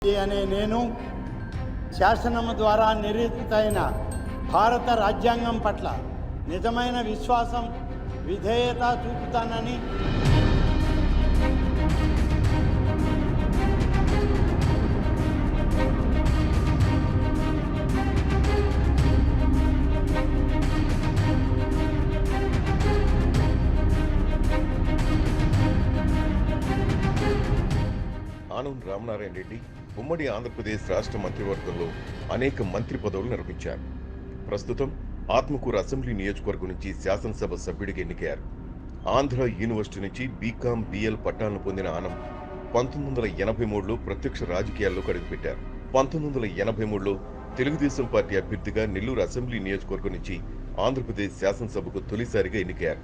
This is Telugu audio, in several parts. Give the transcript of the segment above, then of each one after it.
అనే నేను శాసనము ద్వారా నిర్మితమైన భారత రాజ్యాంగం పట్ల నిజమైన విశ్వాసం విధేయత చూపుతానని ఆనం రామనారాయణ రెడ్డి ఉమ్మడి ఆంధ్రప్రదేశ్ రాష్ట్ర మంత్రివర్గంలో అనేక మంత్రి పదవులు నిర్వహించారు. ప్రస్తుతం ఆత్మకూరు అసెంబ్లీ నియోజకవర్గం నుంచి శాసనసభ సభ్యుడిగా ఎన్నికయ్యారు. ఆంధ్ర యూనివర్సిటీ నుంచి బీకామ్ బిఎల్ పట్టాలను పొందిన ఆనం 1983లో ప్రత్యక్ష రాజకీయాల్లో అడుగుపెట్టారు. 1983లో తెలుగుదేశం పార్టీ అభ్యర్థిగా నెల్లూరు అసెంబ్లీ నియోజకవర్గం నుంచి ఆంధ్రప్రదేశ్ శాసనసభకు తొలిసారిగా ఎన్నికయ్యారు.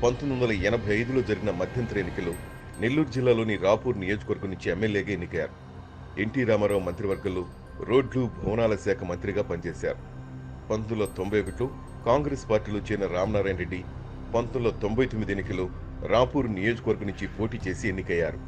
1985లో జరిగిన మధ్యంతర ఎన్నికల్లో నెల్లూరు జిల్లాలోని రాపూర్ నియోజకవర్గం నుంచి ఎమ్మెల్యేగా ఎన్నికయ్యారు. ఎన్టీ రామారావు మంత్రివర్గంలో రోడ్లు భవనాల శాఖ మంత్రిగా పనిచేశారు. 1991లో కాంగ్రెస్ పార్టీలో చేరిన రామనారాయణ రెడ్డి 1999 ఎన్నికల్లో రాపూర్ నియోజకవర్గం నుంచి పోటీ చేసి ఎన్నికయ్యారు.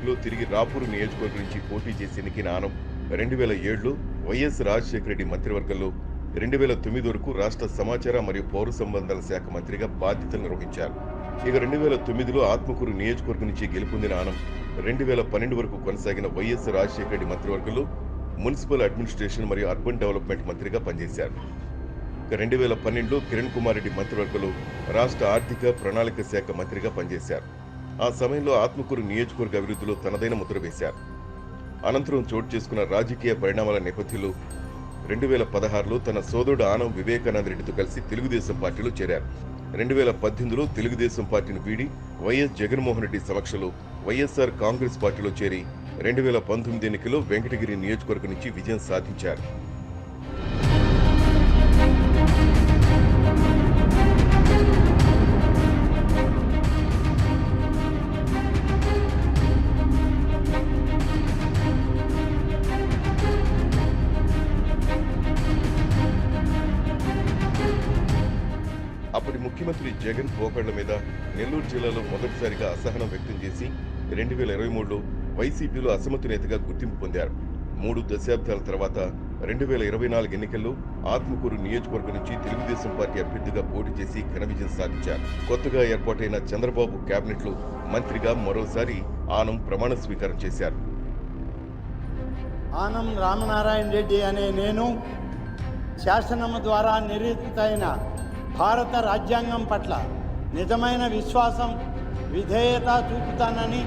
లో తిరిగి రాపూర్ నియోజకవర్గం నుంచి పోటీ చేసి ఎన్నికైన ఆనం 2007లో వైఎస్ రాజశేఖర రెడ్డి మంత్రివర్గంలో 2009 వరకు రాష్ట్ర సమాచార మరియు పౌర సంబంధాల శాఖ మంత్రిగా బాధ్యతలు నిర్వహించారు. ఇక 2009లో ఆత్మకూరు నియోజకవర్గం నుంచి గెలుపొందిన ఆనం 2012 వరకు కొనసాగిన వైఎస్ రాజశేఖర రెడ్డి మంత్రివర్గంలో మున్సిపల్ అడ్మినిస్ట్రేషన్ మరియు అర్బన్ డెవలప్మెంట్ మంత్రిగా పనిచేశారు. ఇక 2012లో కిరణ్ కుమార్ రెడ్డి మంత్రివర్గంలో రాష్ట్ర ఆర్థిక ప్రణాళిక శాఖ మంత్రిగా పనిచేశారు. ఆ సమయంలో ఆత్మకూరు నియోజకవర్గ అభివృద్ధిలో తనదైన ముద్ర వేశారు. అనంతరం చోటు చేసుకున్న రాజకీయ పరిణామాల నేపథ్యంలో 2016లో తన సోదరుడు ఆనం వివేకానంద రెడ్డితో కలిసి తెలుగుదేశం పార్టీలో చేరారు. 2018లో తెలుగుదేశం పార్టీని వీడి వైఎస్ జగన్మోహన్ రెడ్డి సమక్షంలో వైఎస్ఆర్ కాంగ్రెస్ పార్టీలో చేరి 2019 ఎన్నికల్లో వెంకటగిరి నియోజకవర్గం నుంచి విజయం సాధించారు. అప్పటి ముఖ్యమంత్రి జగన్ పోకళ్ల మీద నెల్లూరు జిల్లాలో మొదటిసారిగా అసహనం వ్యక్తం చేసి 2023లో వైసీపీలో అసమ్మతి నేతగా గుర్తింపు పొందారు. 3 దశాబ్దాల తర్వాత 2024 ఎన్నికల్లో ఆత్మకూరు నియోజకవర్గం నుంచి తెలుగుదేశం పార్టీ అభ్యర్థిగా పోటీ చేసి ఘన విజయం సాధించారు. కొత్తగా ఏర్పాటైన చంద్రబాబు కేబినెట్లో మంత్రిగా మరోసారి ఆనం ప్రమాణ స్వీకారం చేశారు. ఆనం రామనారాయణ రెడ్డి అనే నేను శాసనము ద్వారా నిర్మితమైన భారత రాజ్యాంగం పట్ల నిజమైన విశ్వాసం విధేయత చూపుతానని